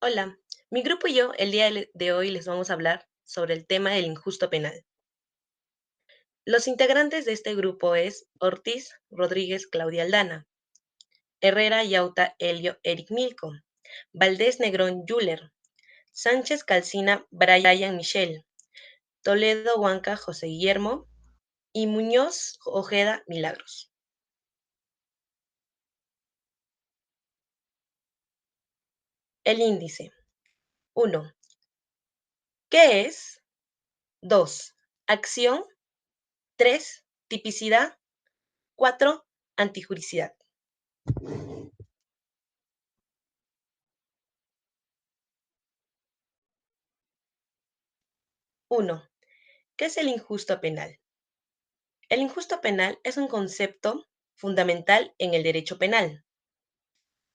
Hola, mi grupo y yo el día de hoy les vamos a hablar sobre el tema del injusto penal. Los integrantes de este grupo es Ortiz Rodríguez Claudia Aldana, Herrera Yauta Helio Eric Milco, Valdés Negrón Yuler, Sánchez Calcina Brian Michel, Toledo Huanca José Guillermo y Muñoz Ojeda Milagros. El índice: 1. ¿Qué es? 2. Acción. 3. Tipicidad. 4. Antijuricidad. 1. ¿Qué es el injusto penal? El injusto penal es un concepto fundamental en el derecho penal.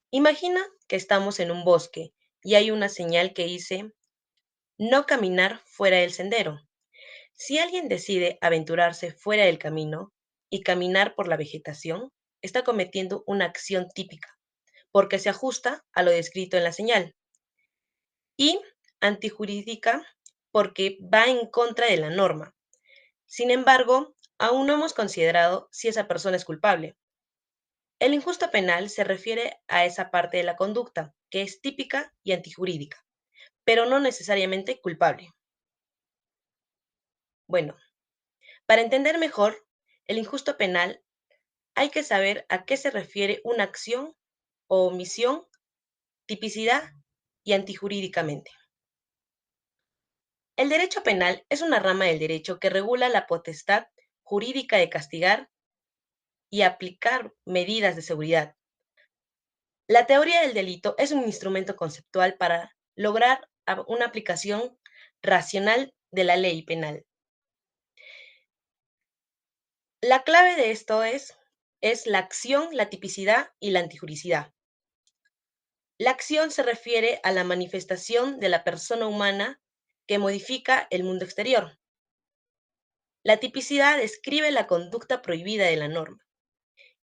Imagina que estamos en un bosque y hay una señal que dice no caminar fuera del sendero. Si alguien decide aventurarse fuera del camino y caminar por la vegetación, está cometiendo una acción típica, porque se ajusta a lo descrito en la señal, y antijurídica, porque va en contra de la norma. Sin embargo, aún no hemos considerado si esa persona es culpable. El injusto penal se refiere a esa parte de la conducta que es típica y antijurídica, pero no necesariamente culpable. Bueno, para entender mejor el injusto penal hay que saber a qué se refiere una acción o omisión, tipicidad y antijurídicamente. El derecho penal es una rama del derecho que regula la potestad jurídica de castigar y aplicar medidas de seguridad. La teoría del delito es un instrumento conceptual para lograr una aplicación racional de la ley penal. La clave de esto es la acción, la tipicidad y la antijuricidad. La acción se refiere a la manifestación de la persona humana que modifica el mundo exterior. La tipicidad describe la conducta prohibida de la norma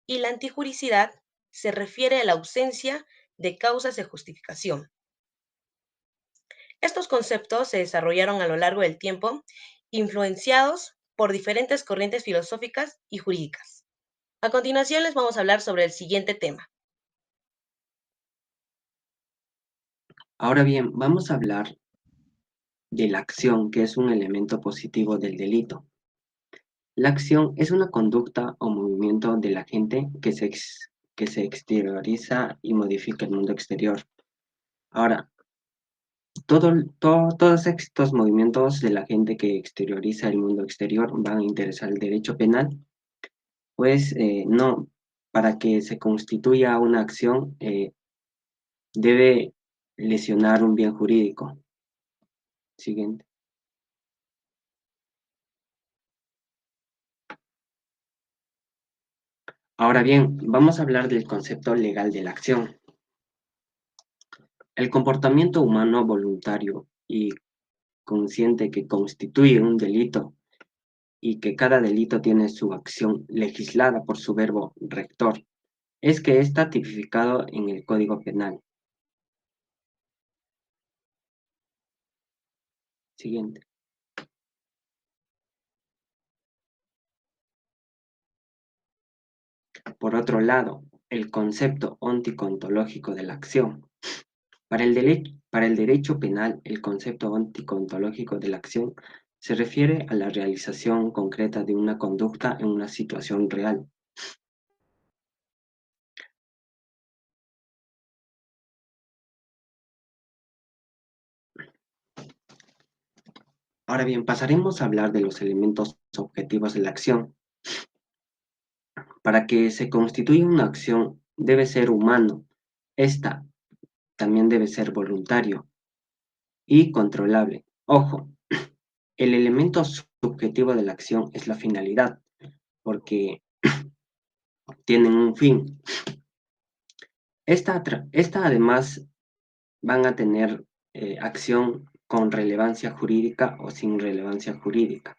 y la antijuricidad se refiere a la ausencia de causas de justificación. Estos conceptos se desarrollaron a lo largo del tiempo, influenciados por diferentes corrientes filosóficas y jurídicas. A continuación les vamos a hablar sobre el siguiente tema. Ahora bien, vamos a hablar de la acción, que es un elemento positivo del delito. La acción es una conducta o movimiento de la gente que se exterioriza y modifica el mundo exterior. Ahora, todos estos movimientos de la gente que exterioriza el mundo exterior van a interesar el derecho penal, pues no, para que se constituya una acción debe lesionar un bien jurídico. Siguiente. Ahora bien, vamos a hablar del concepto legal de la acción. El comportamiento humano voluntario y consciente que constituye un delito y que cada delito tiene su acción legislada por su verbo rector, es que está tipificado en el Código Penal. Siguiente. Por otro lado, el concepto onticontológico de la acción. Para el derecho penal, el concepto onticontológico de la acción se refiere a la realización concreta de una conducta en una situación real. Ahora bien, pasaremos a hablar de los elementos objetivos de la acción. Para que se constituya una acción, debe ser humano. Esta también debe ser voluntario y controlable. Ojo, el elemento subjetivo de la acción es la finalidad, porque tienen un fin. Esta además van a tener acción con relevancia jurídica o sin relevancia jurídica.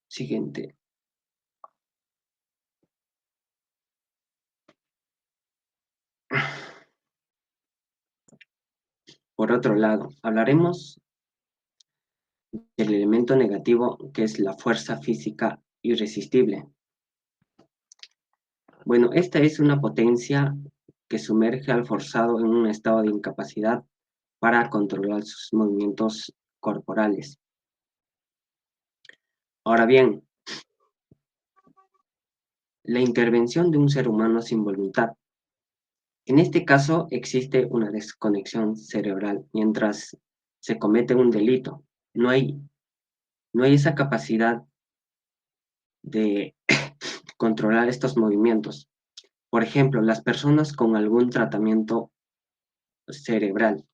Siguiente. Por otro lado, hablaremos del elemento negativo que es la fuerza física irresistible. Bueno, esta es una potencia que sumerge al forzado en un estado de incapacidad para controlar sus movimientos corporales. Ahora bien, la intervención de un ser humano sin voluntad. En este caso existe una desconexión cerebral mientras se comete un delito. No hay, no hay esa capacidad de controlar estos movimientos. Por ejemplo, las personas con algún tratamiento cerebral.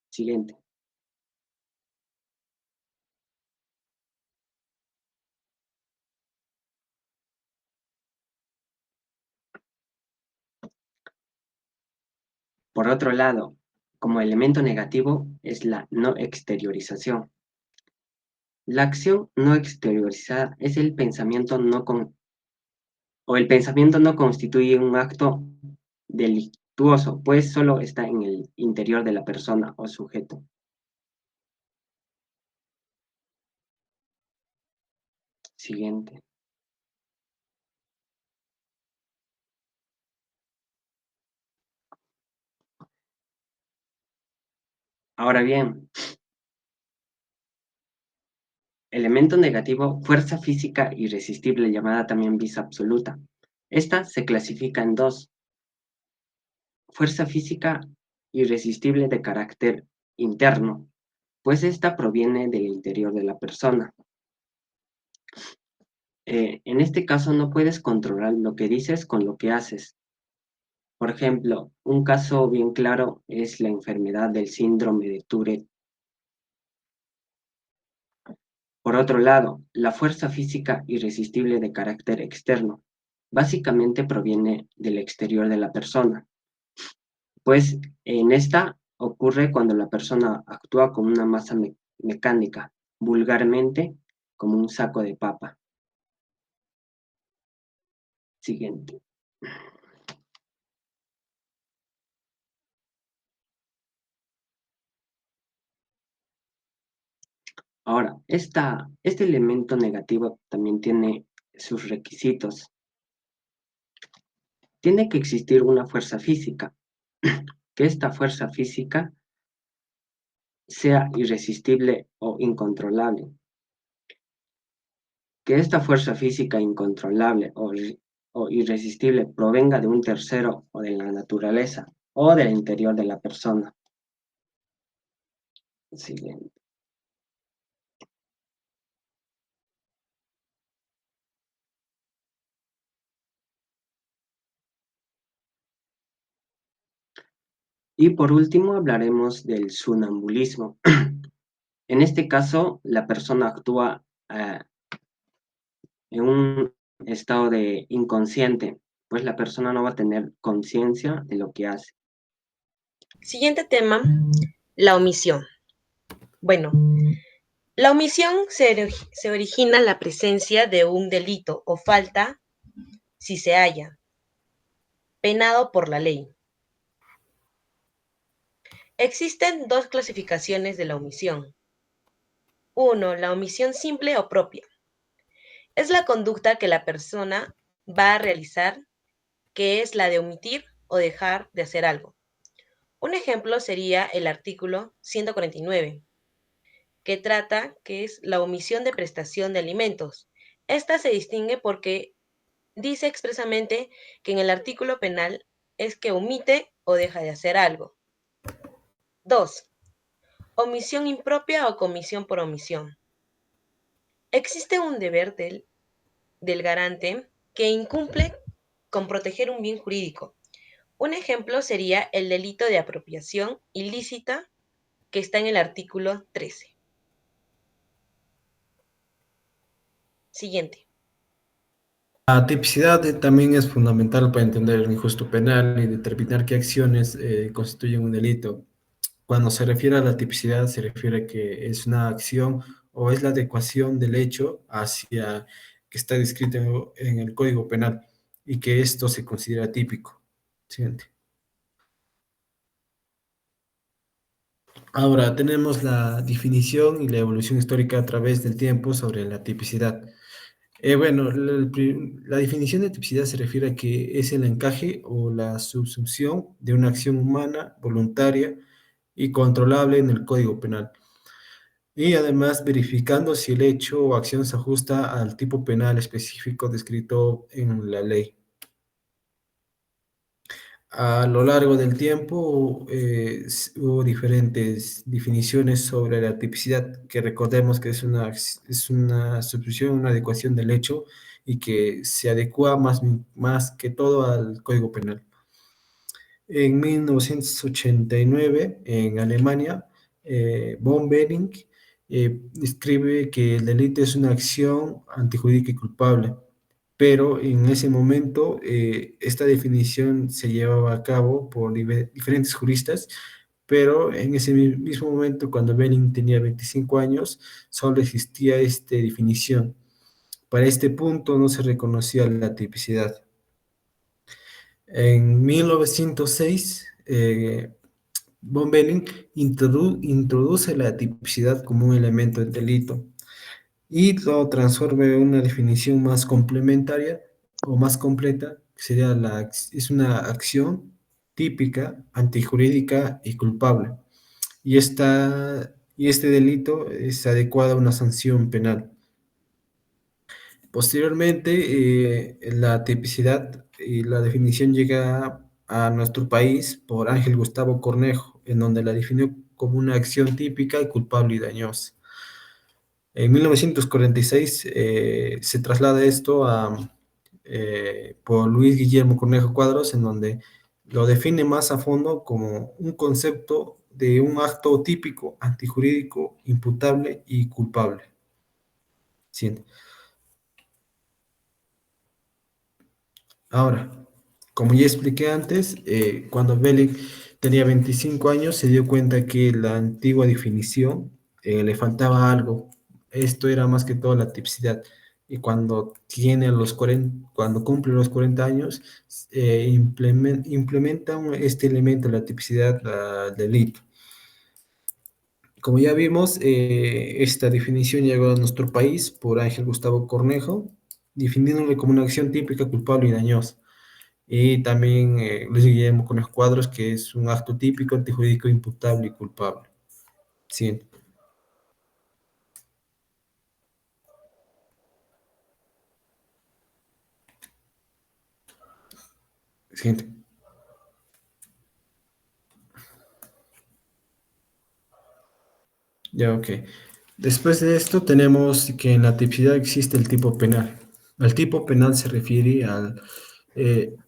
Siguiente. Por otro lado, como elemento negativo es la no exteriorización. La acción no exteriorizada es el pensamiento o el pensamiento no constituye un acto delictuoso, pues solo está en el interior de la persona o sujeto. Siguiente. Ahora bien, elemento negativo, fuerza física irresistible llamada también vis absoluta. Esta se clasifica en dos: fuerza física irresistible de carácter interno, pues esta proviene del interior de la persona. En este caso no puedes controlar lo que dices con lo que haces. Por ejemplo, un caso bien claro es la enfermedad del síndrome de Tourette. Por otro lado, la fuerza física irresistible de carácter externo básicamente proviene del exterior de la persona, pues en esta ocurre cuando la persona actúa como una masa mecánica, vulgarmente como un saco de papa. Siguiente. Ahora, este elemento negativo también tiene sus requisitos. Tiene que existir una fuerza física, que esta fuerza física sea irresistible o incontrolable. Que esta fuerza física incontrolable o irresistible provenga de un tercero o de la naturaleza o del interior de la persona. Siguiente. Y por último hablaremos del sonambulismo. En este caso, la persona actúa en un estado de inconsciente, pues la persona no va a tener conciencia de lo que hace. Siguiente tema, la omisión. Bueno, la omisión se origina en la presencia de un delito o falta si se halla, penado por la ley. Existen dos clasificaciones de la omisión. Uno, la omisión simple o propia. Es la conducta que la persona va a realizar, que es la de omitir o dejar de hacer algo. Un ejemplo sería el artículo 149, que trata que es la omisión de prestación de alimentos. Esta se distingue porque dice expresamente que en el artículo penal es que omite o deja de hacer algo. 2. Omisión impropia o comisión por omisión. Existe un deber del garante que incumple con proteger un bien jurídico. Un ejemplo sería el delito de apropiación ilícita que está en el artículo 13. Siguiente. La tipicidad también es fundamental para entender el injusto penal y determinar qué acciones constituyen un delito. Cuando se refiere a la tipicidad, se refiere a que es una acción o es la adecuación del hecho hacia que está descrito en el Código Penal y que esto se considera típico. Siguiente. Ahora tenemos la definición y la evolución histórica a través del tiempo sobre la tipicidad. Bueno, la definición de tipicidad se refiere a que es el encaje o la subsunción de una acción humana voluntaria y controlable en el Código Penal. Y además verificando si el hecho o acción se ajusta al tipo penal específico descrito en la ley. A lo largo del tiempo hubo diferentes definiciones sobre la tipicidad, que recordemos que es una sustitución, una adecuación del hecho y que se adecua más que todo al Código Penal. En 1989, en Alemania, von Behring escribe que el delito es una acción antijurídica y culpable, pero en ese momento esta definición se llevaba a cabo por diferentes juristas, pero en ese mismo momento, cuando Behring tenía 25 años, solo existía esta definición. Para este punto no se reconocía la tipicidad. En 1906, von Behring introduce la tipicidad como un elemento del delito y lo transforma en una definición más complementaria o más completa, que sería es una acción típica, antijurídica y culpable. Y este delito es adecuado a una sanción penal. Posteriormente, la tipicidad y la definición llega a nuestro país por Ángel Gustavo Cornejo, en donde la definió como una acción típica y culpable y dañosa. En 1946 se traslada esto por Luis Guillermo Cornejo Cuadros, en donde lo define más a fondo como un concepto de un acto típico, antijurídico, imputable y culpable. Sí. Ahora, como ya expliqué antes, cuando Bellick tenía 25 años, se dio cuenta que la antigua definición le faltaba algo. Esto era más que todo la tipicidad. Y cuando cumple los 40 años, implementa este elemento, la tipicidad, al delito. Como ya vimos, esta definición llegó a nuestro país por Ángel Gustavo Cornejo, definiéndole como una acción típica, culpable y dañosa. Y también Luis Guillermo con los Cuadros, que es un acto típico, antijurídico, imputable y culpable. Siguiente. Siguiente. Ya, ok. Después de esto tenemos que en la tipicidad existe el tipo penal. El tipo penal se refiere a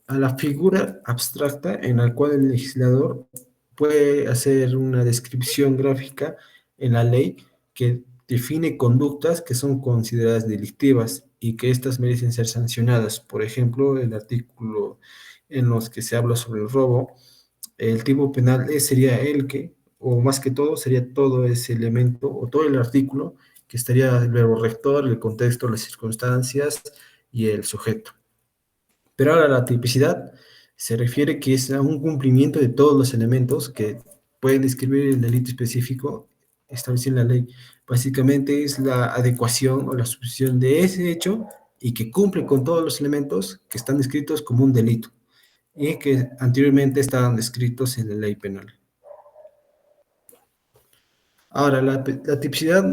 la figura abstracta en la cual el legislador puede hacer una descripción gráfica en la ley que define conductas que son consideradas delictivas y que éstas merecen ser sancionadas. Por ejemplo, el artículo en los que se habla sobre el robo, el tipo penal sería el que, o más que todo, sería todo ese elemento o todo el artículo que estaría el verbo rector, el contexto, las circunstancias y el sujeto. Pero ahora la tipicidad se refiere que es a un cumplimiento de todos los elementos que pueden describir el delito específico establecido en la ley. Básicamente es la adecuación o la suposición de ese hecho y que cumple con todos los elementos que están descritos como un delito y que anteriormente estaban descritos en la ley penal. Ahora, la tipicidad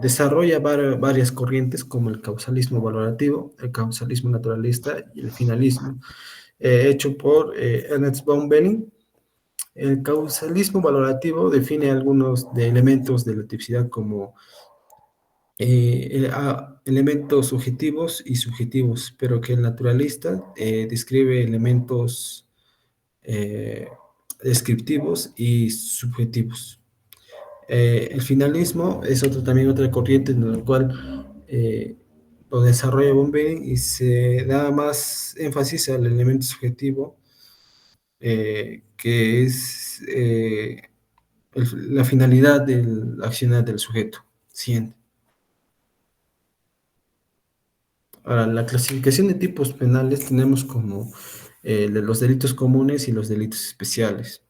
desarrolla varias corrientes como el causalismo valorativo, el causalismo naturalista y el finalismo, hecho por Ernest von Behring. El causalismo valorativo define algunos de elementos de la tipicidad como elementos subjetivos y subjetivos, pero que el naturalista describe elementos eh, descriptivos y subjetivos. El finalismo es también otra corriente en la cual lo desarrolla von Behring y se da más énfasis al elemento subjetivo, que es la finalidad del accionar del sujeto. Siguiente. Ahora, la clasificación de tipos penales tenemos como de los delitos comunes y los delitos especiales.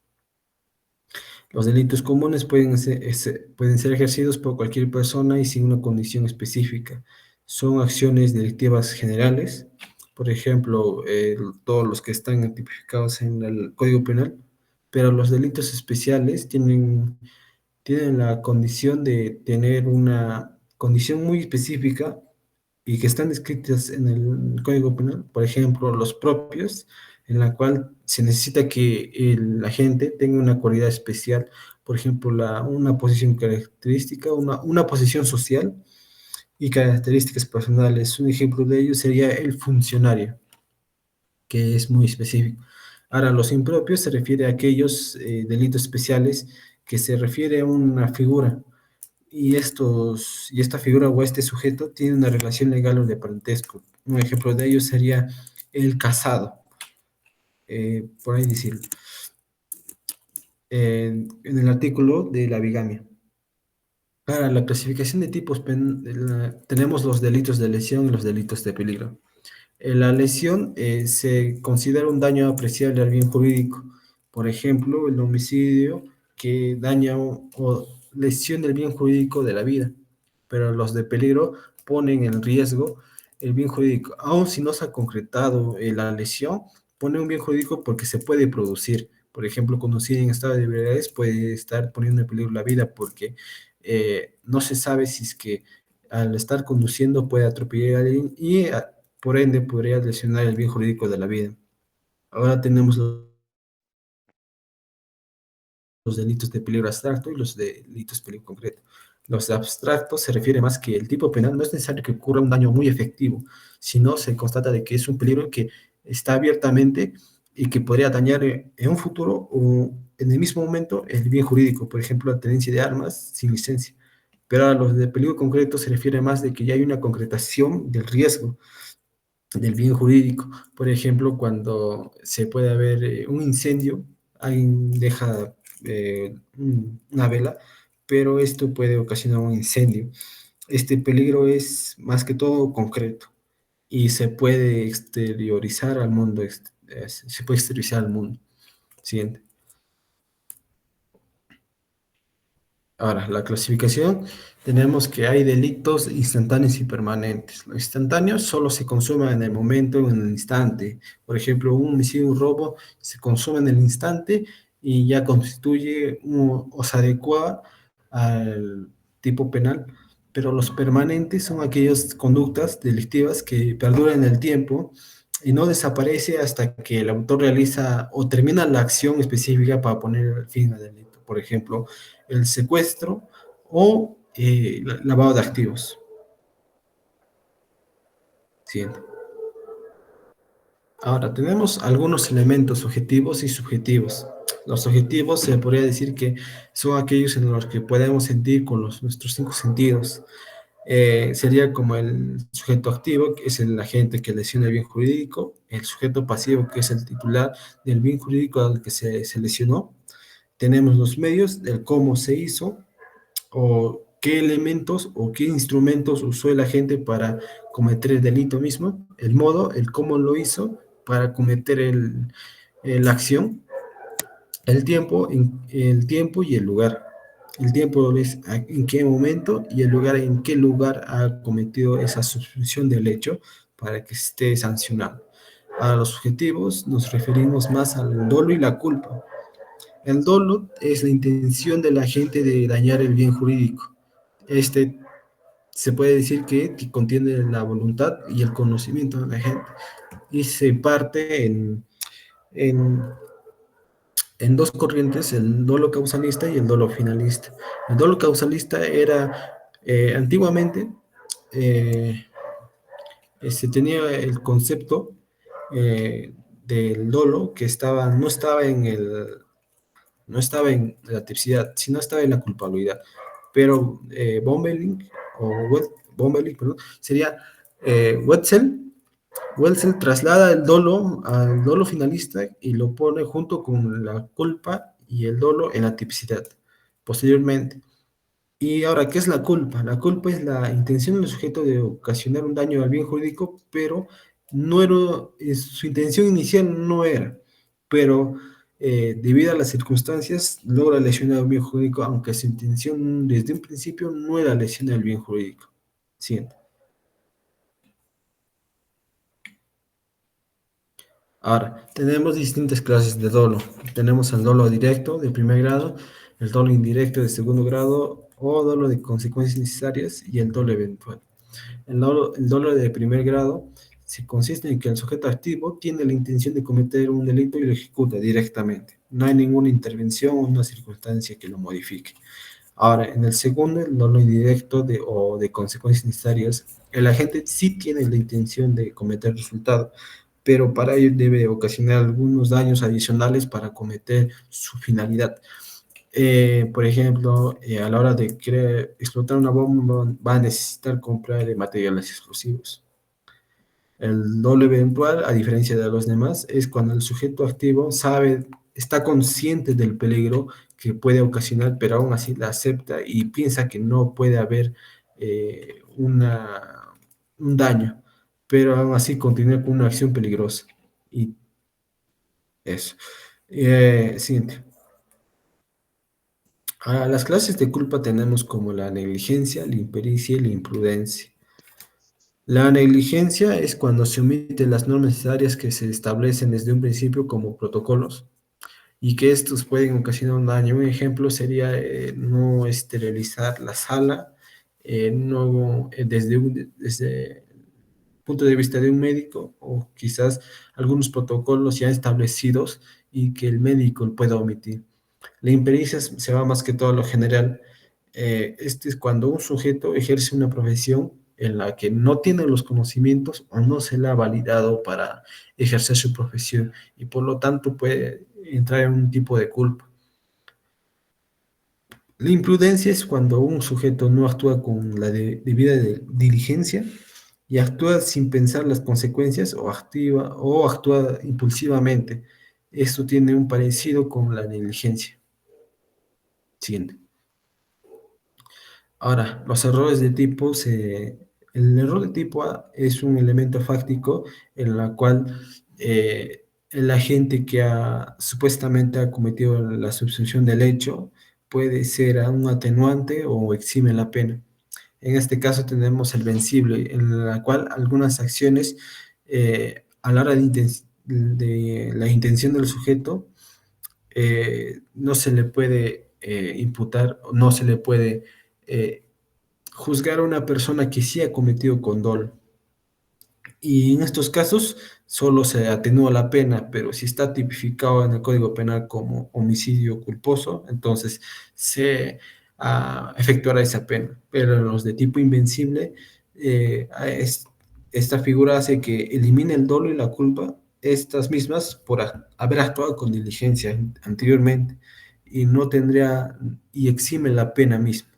Los delitos comunes pueden ser ejercidos por cualquier persona y sin una condición específica. Son acciones delictivas generales, por ejemplo, todos los que están tipificados en el Código Penal, pero los delitos especiales tienen la condición de tener una condición muy específica y que están descritas en el Código Penal, por ejemplo, los propios, en la cual se necesita que el agente tenga una cualidad especial, por ejemplo, una posición característica, una posición social y características personales. Un ejemplo de ello sería el funcionario, que es muy específico. Ahora, los impropios se refiere a aquellos delitos especiales que se refiere a una figura, y esta figura o este sujeto tiene una relación legal o de parentesco. Un ejemplo de ello sería el casado, por ahí decirlo, en el artículo de la bigamia. Para la clasificación de tipos, tenemos los delitos de lesión y los delitos de peligro. La lesión se considera un daño apreciable al bien jurídico. Por ejemplo, el homicidio que daña o lesiona el bien jurídico de la vida. Pero los de peligro ponen en riesgo el bien jurídico. Aun si no se ha concretado la lesión, pone un bien jurídico porque se puede producir. Por ejemplo, conducir en estado de ebriedad puede estar poniendo en peligro la vida porque no se sabe si es que al estar conduciendo puede atropellar a alguien y por ende podría lesionar el bien jurídico de la vida. Ahora tenemos los delitos de peligro abstracto y los delitos de peligro concreto. Los abstractos se refiere más que el tipo penal no es necesario que ocurra un daño muy efectivo, sino se constata de que es un peligro que está abiertamente y que podría dañar en un futuro o en el mismo momento el bien jurídico, por ejemplo, la tenencia de armas sin licencia. Pero a los de peligro concreto se refiere más de que ya hay una concretación del riesgo, del bien jurídico. Por ejemplo, cuando se puede haber un incendio, alguien deja una vela, pero esto puede ocasionar un incendio. Este peligro es más que todo concreto y se puede exteriorizar al mundo. Se puede exteriorizar al mundo. Siguiente. Ahora, la clasificación, tenemos que hay delitos instantáneos y permanentes. Los instantáneos solo se consumen en el momento, en el instante. Por ejemplo, un homicidio, un robo, se consume en el instante y ya constituye o se adecua al tipo penal. Pero los permanentes son aquellas conductas delictivas que perduran en el tiempo y no desaparece hasta que el autor realiza o termina la acción específica para poner fin al delito. Por ejemplo, el secuestro o lavado de activos. Siguiente. Ahora, tenemos algunos elementos objetivos y subjetivos. Los objetivos se podría decir que son aquellos en los que podemos sentir con nuestros cinco sentidos. Sería como el sujeto activo, que es el agente que lesiona el bien jurídico, el sujeto pasivo, que es el titular del bien jurídico al que se lesionó. Tenemos los medios, del cómo se hizo, o qué elementos o qué instrumentos usó el agente para cometer el delito mismo, el modo, el cómo lo hizo para cometer la acción, el tiempo y el lugar. El tiempo es en qué momento y el lugar en qué lugar ha cometido esa sustitución del hecho para que esté sancionado. A los objetivos nos referimos más al dolo y la culpa. El dolo es la intención del agente de dañar el bien jurídico. Este se puede decir que contiene la voluntad y el conocimiento de la gente y se parte en, en dos corrientes, el dolo causalista y el dolo finalista. El dolo causalista era antiguamente eh, se tenía el concepto del dolo que no estaba en la tipicidad, sino estaba en la culpabilidad. Pero Bombeling, perdón, sería Wetzel. Wetzel traslada el dolo al dolo finalista y lo pone junto con la culpa y el dolo en la tipicidad. Posteriormente, Y ahora, ¿qué es la culpa? La culpa es la intención del sujeto de ocasionar un daño al bien jurídico, pero no era, su intención inicial no era, pero debido a las circunstancias logra lesionar un bien jurídico, aunque su intención desde un principio no era lesionar el bien jurídico. Siguiente. Ahora, tenemos distintas clases de dolo. Tenemos el dolo directo de primer grado, el dolo indirecto de segundo grado o dolo de consecuencias necesarias y el dolo eventual. El dolo de primer grado se consiste en que el sujeto activo tiene la intención de cometer un delito y lo ejecuta directamente. No hay ninguna intervención o una circunstancia que lo modifique. Ahora, en el segundo, el dolo indirecto o de consecuencias necesarias, el agente sí tiene la intención de cometer el resultado, pero para ello debe ocasionar algunos daños adicionales para cometer su finalidad. Por ejemplo, a la hora de querer explotar una bomba, va a necesitar comprar materiales explosivos. El doble eventual, a diferencia de los demás, es cuando el sujeto activo sabe, está consciente del peligro que puede ocasionar, pero aún así la acepta y piensa que no puede haber un daño, pero aún así continúa con una acción peligrosa. Y eso. Siguiente. A las clases de culpa tenemos como la negligencia, la impericia y la imprudencia. La negligencia es cuando se omiten las normas necesarias que se establecen desde un principio como protocolos y que estos pueden ocasionar un daño. Un ejemplo sería no esterilizar la sala, no, desde el punto de vista de un médico o quizás algunos protocolos ya establecidos y que el médico pueda omitir. La impericia se va más que todo a lo general. Este es cuando un sujeto ejerce una profesión en la que no tiene los conocimientos o no se le ha validado para ejercer su profesión y por lo tanto puede entrar en un tipo de culpa. La imprudencia es cuando un sujeto no actúa con la debida diligencia y actúa sin pensar las consecuencias o actúa impulsivamente. Esto tiene un parecido con la negligencia. Siguiente. Ahora, los errores de tipo el error de tipo A es un elemento fáctico en la cual el agente que supuestamente ha cometido la subsunción del hecho puede ser un atenuante o exime la pena. En este caso tenemos el vencible, en la cual algunas acciones a la hora de la intención del sujeto no se le puede imputar, no se le puede eh, juzgar a una persona que sí ha cometido con dolo. Y en estos casos solo se atenúa la pena, pero si está tipificado en el Código Penal como homicidio culposo, entonces se efectuará esa pena. Pero en los de tipo invencible, esta figura hace que elimine el dolo y la culpa, estas mismas, por haber actuado con diligencia anteriormente, y no tendría, y exime la pena misma.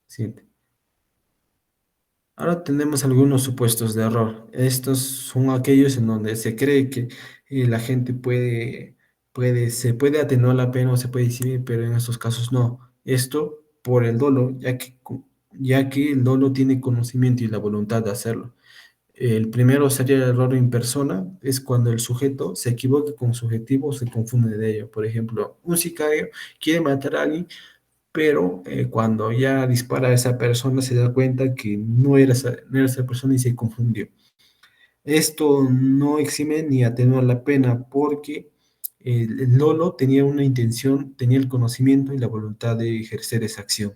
¿Sí? Ahora tenemos algunos supuestos de error. Estos son aquellos en donde se cree que la gente se puede atenuar la pena o se puede eximir, pero en estos casos no. Esto por el dolo, ya que el dolo tiene conocimiento y la voluntad de hacerlo. El primero sería el error en persona, es cuando el sujeto se equivoca con su objetivo o se confunde de ello. Por ejemplo, un sicario quiere matar a alguien, pero cuando ya dispara a esa persona se da cuenta que no era esa persona y se confundió. Esto no exime ni atenúa la pena porque el Lolo tenía una intención, tenía el conocimiento y la voluntad de ejercer esa acción.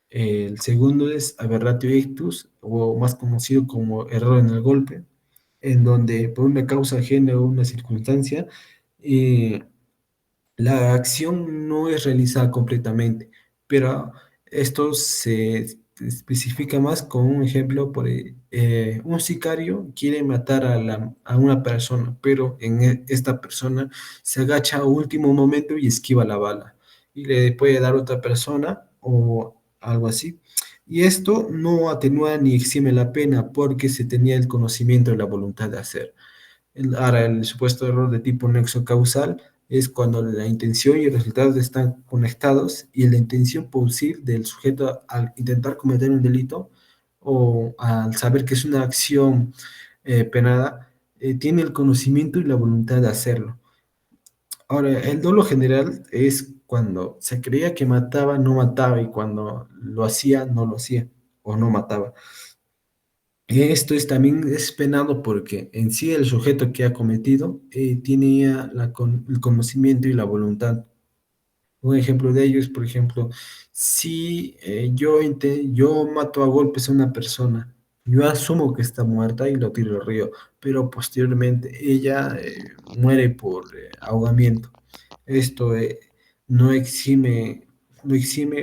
El segundo es aberratio ictus, o más conocido como error en el golpe, en donde por una causa ajena o una circunstancia, eh, la acción no es realizada completamente, pero esto se especifica más con un ejemplo, un sicario quiere matar a una persona, pero esta persona se agacha a último momento y esquiva la bala y le puede dar a otra persona o algo así. Y esto no atenúa ni exime la pena porque se tenía el conocimiento y la voluntad de hacer. Ahora, el supuesto error de tipo nexo causal es cuando la intención y el resultado están conectados y la intención posible del sujeto al intentar cometer un delito o al saber que es una acción penada, tiene el conocimiento y la voluntad de hacerlo. Ahora, el dolo general es cuando se creía que mataba, no mataba, y cuando lo hacía, no lo hacía o no mataba. Esto es, también es penado porque en sí el sujeto que ha cometido tiene ya el conocimiento y la voluntad. Un ejemplo de ello es, por ejemplo, si yo mato a golpes a una persona, yo asumo que está muerta y lo tiro al río, pero posteriormente ella muere por ahogamiento. Esto no exime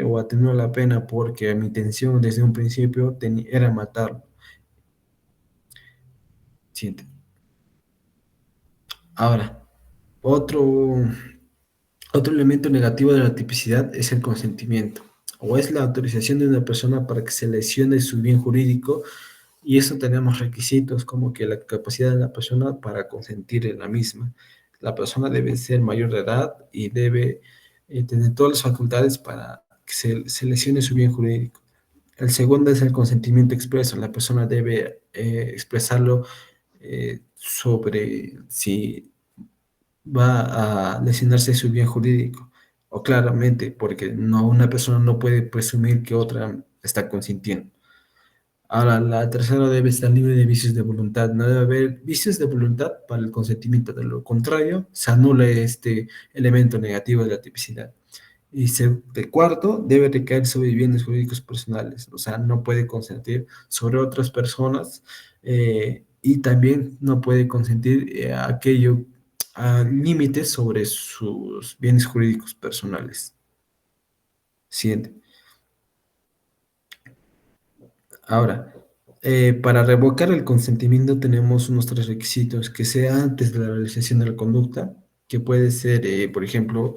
o atenúa la pena porque mi intención desde un principio era matarlo. Siente. Ahora, otro, otro elemento negativo de la tipicidad es el consentimiento, o es la autorización de una persona para que se lesione su bien jurídico, y eso tenemos requisitos como que la capacidad de la persona para consentir en la misma. La persona debe ser mayor de edad y debe tener todas las facultades para que se lesione su bien jurídico. El segundo es el consentimiento expreso. La persona debe expresarlo sobre si va a lesionarse su bien jurídico, o claramente, porque una persona no puede presumir que otra está consintiendo. Ahora, la tercera debe estar libre de vicios de voluntad. No debe haber vicios de voluntad para el consentimiento. De lo contrario, se anula este elemento negativo de la tipicidad. Y de cuarto, debe recaer sobre bienes jurídicos personales. O sea, no puede consentir sobre otras personas y también no puede consentir aquello a límites sobre sus bienes jurídicos personales. Siguiente. Ahora, para revocar el consentimiento tenemos unos tres requisitos: que sea antes de la realización de la conducta, que puede ser, por ejemplo,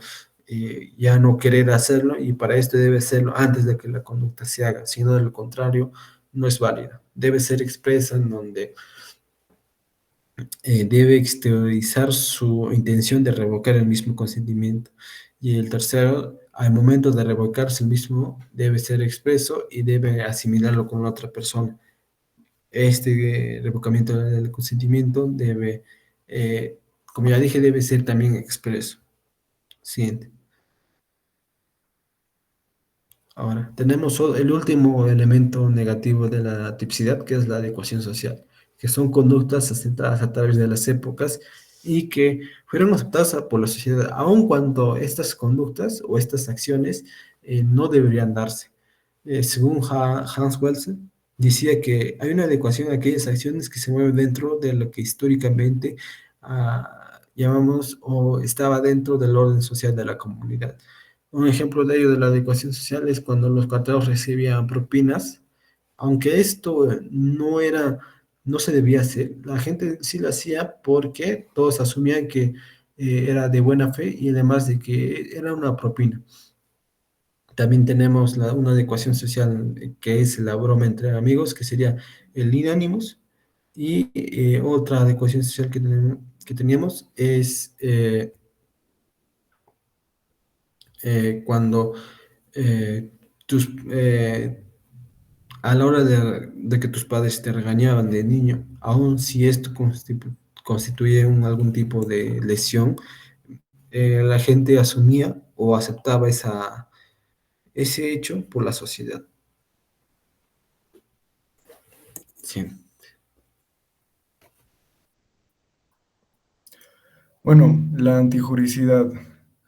ya no querer hacerlo, y para esto debe serlo antes de que la conducta se haga, si no, de lo contrario, no es válida. Debe ser expresa en donde debe exteriorizar su intención de revocar el mismo consentimiento. Y el tercero, al momento de revocarse el mismo, debe ser expreso y debe asimilarlo con la otra persona. Este revocamiento del consentimiento debe, como ya dije, debe ser también expreso. Siguiente. Ahora, tenemos el último elemento negativo de la tipicidad, que es la adecuación social, que son conductas asentadas a través de las épocas y que fueron aceptadas por la sociedad, aun cuando estas conductas o estas acciones no deberían darse. Según Hans Welser, decía que hay una adecuación a aquellas acciones que se mueven dentro de lo que históricamente llamamos o estaba dentro del orden social de la comunidad. Un ejemplo de ello de la adecuación social es cuando los carteros recibían propinas, aunque esto no se debía hacer. La gente sí lo hacía porque todos asumían que era de buena fe y además de que era una propina. También tenemos una adecuación social que es la broma entre amigos, que sería el in y otra adecuación social que teníamos es cuando eh, tus, a la hora de que tus padres te regañaban de niño, aun si esto constituye algún tipo de lesión, la gente asumía o aceptaba ese hecho por la sociedad. Sí. Bueno, la antijuricidad.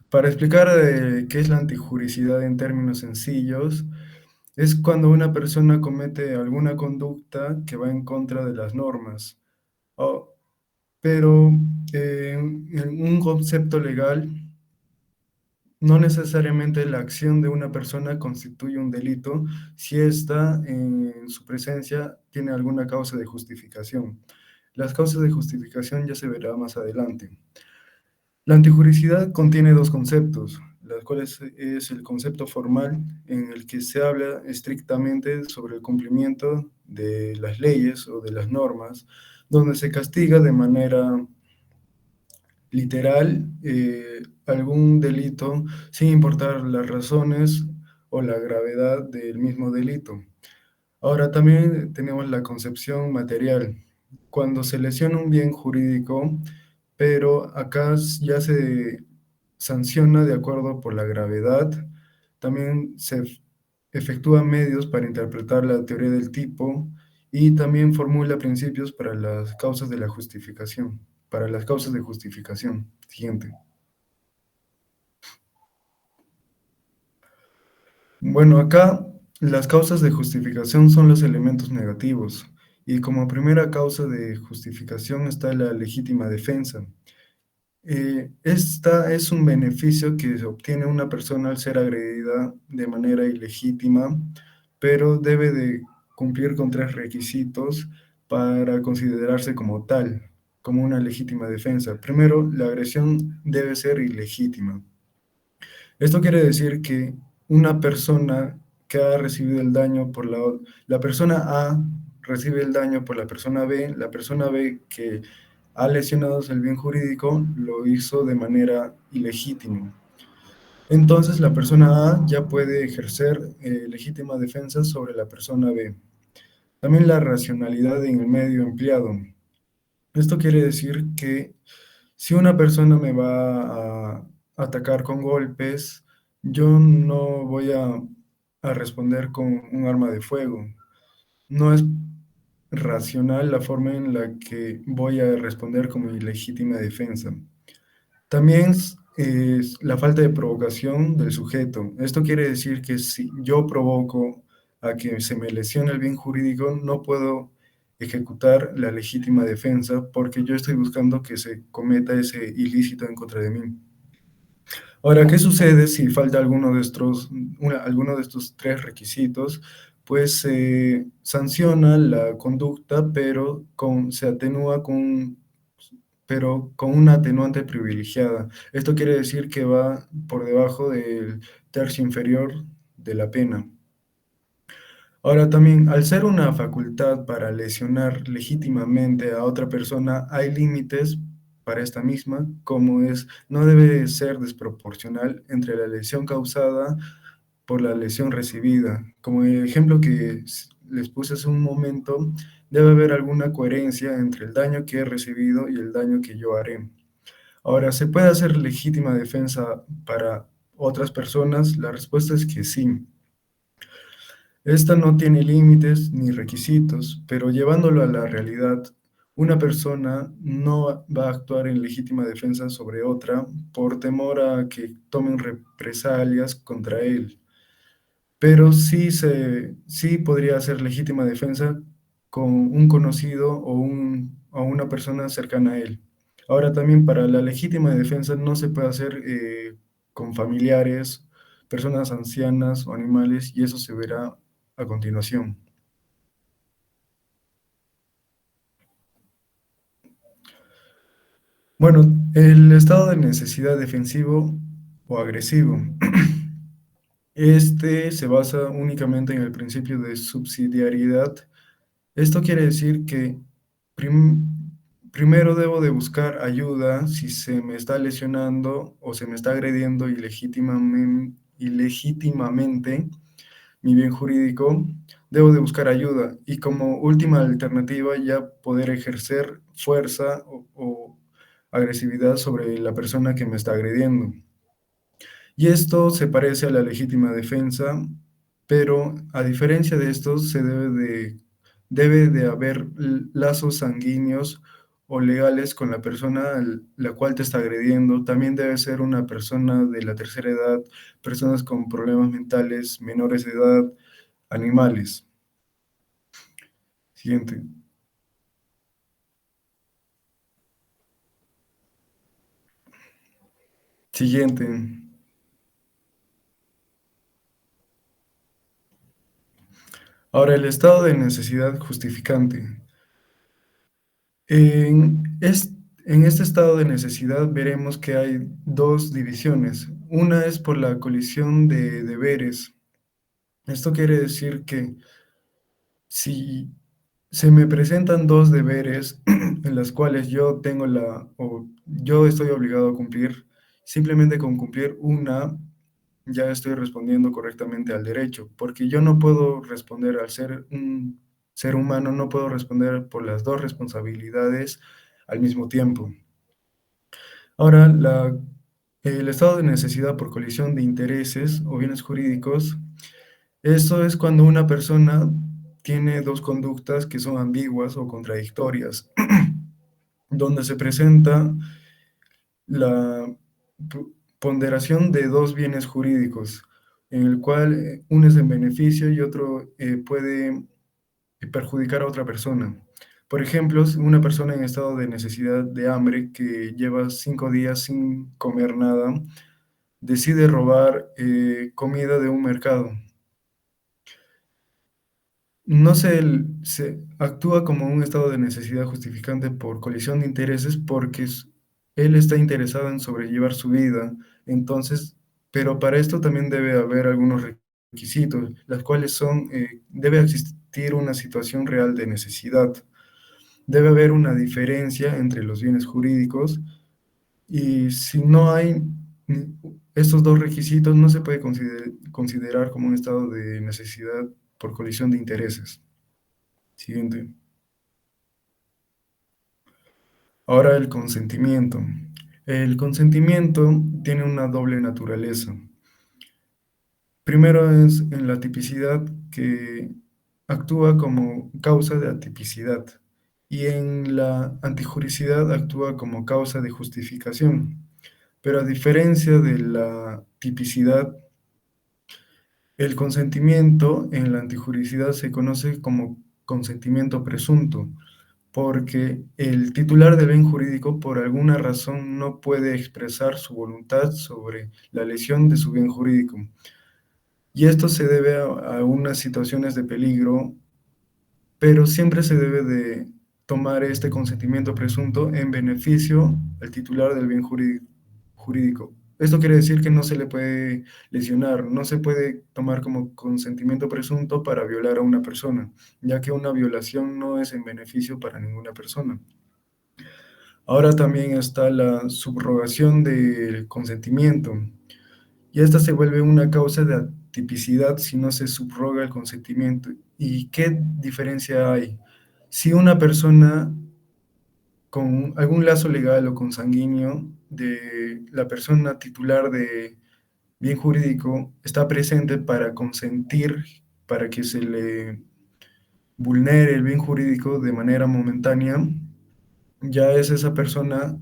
Para explicar qué es la antijuricidad en términos sencillos, es cuando una persona comete alguna conducta que va en contra de las normas. O- pero en un concepto legal, no necesariamente la acción de una persona constituye un delito si ésta en su presencia tiene alguna causa de justificación. Las causas de justificación ya se verá más adelante. La antijuricidad contiene dos conceptos, los cuales es el concepto formal, en el que se habla estrictamente sobre el cumplimiento de las leyes o de las normas, donde se castiga de manera literal algún delito sin importar las razones o la gravedad del mismo delito. Ahora también tenemos la concepción material. Cuando se lesiona un bien jurídico, pero acá ya se sanciona de acuerdo por la gravedad, también se efectúan medios para interpretar la teoría del tipo y también formula principios para las causas de la justificación, para las causas de justificación. Siguiente. Bueno, acá las causas de justificación son los elementos negativos y como primera causa de justificación está la legítima defensa. Esta es un beneficio que se obtiene una persona al ser agredida de manera ilegítima, pero debe de cumplir con tres requisitos para considerarse como tal, como una legítima defensa. Primero, la agresión debe ser ilegítima. Esto quiere decir que una persona que ha recibido el daño por la persona A recibe el daño por la persona B que ha lesionado el bien jurídico lo hizo de manera ilegítima. Entonces la persona A ya puede ejercer legítima defensa sobre la persona B. También la racionalidad en el medio empleado. Esto quiere decir que si una persona me va a atacar con golpes, yo no voy a responder con un arma de fuego. No es racional la forma en la que voy a responder con mi legítima defensa. También es la falta de provocación del sujeto. Esto quiere decir que si yo provoco a que se me lesione el bien jurídico, no puedo ejecutar la legítima defensa porque yo estoy buscando que se cometa ese ilícito en contra de mí. Ahora, ¿qué sucede si falta alguno de estos tres requisitos? Pues se sanciona la conducta, pero se atenúa pero con una atenuante privilegiada. Esto quiere decir que va por debajo del tercio inferior de la pena. Ahora también, al ser una facultad para lesionar legítimamente a otra persona, hay límites para esta misma, como es, no debe ser desproporcional entre la lesión causada por la lesión recibida. Como el ejemplo que les puse hace un momento, debe haber alguna coherencia entre el daño que he recibido y el daño que yo haré. Ahora, ¿se puede hacer legítima defensa para otras personas? La respuesta es que sí. Esta no tiene límites ni requisitos, pero llevándolo a la realidad, una persona no va a actuar en legítima defensa sobre otra por temor a que tomen represalias contra él, pero sí podría hacer legítima defensa con un conocido o una persona cercana a él. Ahora también para la legítima defensa no se puede hacer con familiares, personas ancianas o animales, y eso se verá a continuación. Bueno, el estado de necesidad defensivo o agresivo. Este se basa únicamente en el principio de subsidiariedad. Esto quiere decir que primero debo de buscar ayuda si se me está lesionando o se me está agrediendo ilegítimamente mi bien jurídico, debo de buscar ayuda y como última alternativa ya poder ejercer fuerza o agresividad sobre la persona que me está agrediendo. Y esto se parece a la legítima defensa, pero a diferencia de esto debe de haber lazos sanguíneos o legales con la persona la cual te está agrediendo. También debe ser una persona de la tercera edad, personas con problemas mentales, menores de edad, animales. Siguiente. Siguiente. Ahora, el estado de necesidad justificante. En este estado de necesidad veremos que hay dos divisiones. Una es por la colisión de deberes. Esto quiere decir que si se me presentan dos deberes en las cuales yo estoy obligado a cumplir. Simplemente con cumplir una, ya estoy respondiendo correctamente al derecho, porque yo no puedo responder al ser un ser humano, no puedo responder por las dos responsabilidades al mismo tiempo. Ahora, el estado de necesidad por colisión de intereses o bienes jurídicos, eso es cuando una persona tiene dos conductas que son ambiguas o contradictorias, donde se presenta la ponderación de dos bienes jurídicos, en el cual uno es en beneficio y otro puede perjudicar a otra persona. Por ejemplo, una persona en estado de necesidad de hambre que lleva 5 días sin comer nada, decide robar comida de un mercado. No se actúa como un estado de necesidad justificante por colisión de intereses porque él está interesado en sobrellevar su vida. Entonces, pero para esto también debe haber algunos requisitos, las cuales son, debe existir una situación real de necesidad. Debe haber una diferencia entre los bienes jurídicos y si no hay estos dos requisitos, no se puede considerar como un estado de necesidad por colisión de intereses. Siguiente. Ahora el consentimiento. El consentimiento tiene una doble naturaleza. Primero es en la tipicidad, que actúa como causa de atipicidad, y en la antijuricidad actúa como causa de justificación. Pero a diferencia de la tipicidad, el consentimiento en la antijuricidad se conoce como consentimiento presunto, porque el titular del bien jurídico por alguna razón no puede expresar su voluntad sobre la lesión de su bien jurídico. Y esto se debe a unas situaciones de peligro, pero siempre se debe de tomar este consentimiento presunto en beneficio al titular del bien jurídico. Esto quiere decir que no se le puede lesionar, no se puede tomar como consentimiento presunto para violar a una persona, ya que una violación no es en beneficio para ninguna persona. Ahora también está la subrogación del consentimiento, y esta se vuelve una causa de atipicidad si no se subroga el consentimiento. ¿Y qué diferencia hay? Si una persona con algún lazo legal o consanguíneo de la persona titular de bien jurídico está presente para consentir, para que se le vulnere el bien jurídico de manera momentánea, ya es esa persona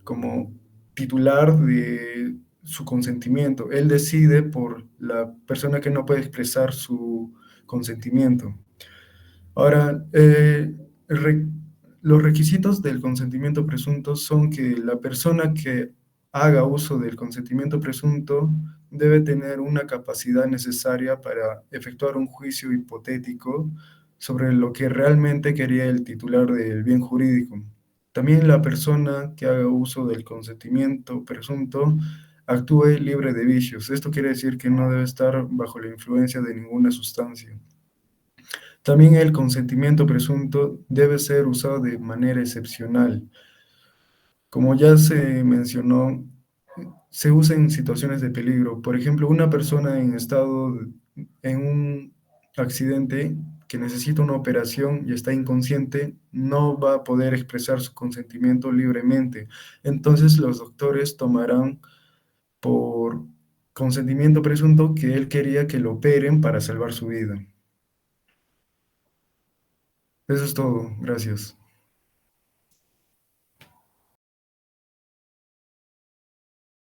como titular de su consentimiento. Él decide por la persona que no puede expresar su consentimiento. Ahora, los requisitos del consentimiento presunto son que la persona que haga uso del consentimiento presunto debe tener una capacidad necesaria para efectuar un juicio hipotético sobre lo que realmente quería el titular del bien jurídico. También la persona que haga uso del consentimiento presunto actúe libre de vicios. Esto quiere decir que no debe estar bajo la influencia de ninguna sustancia. También el consentimiento presunto debe ser usado de manera excepcional. Como ya se mencionó, se usa en situaciones de peligro. Por ejemplo, una persona en un accidente que necesita una operación y está inconsciente, no va a poder expresar su consentimiento libremente. Entonces los doctores tomarán por consentimiento presunto que él quería que lo operen para salvar su vida. Eso es todo. Gracias.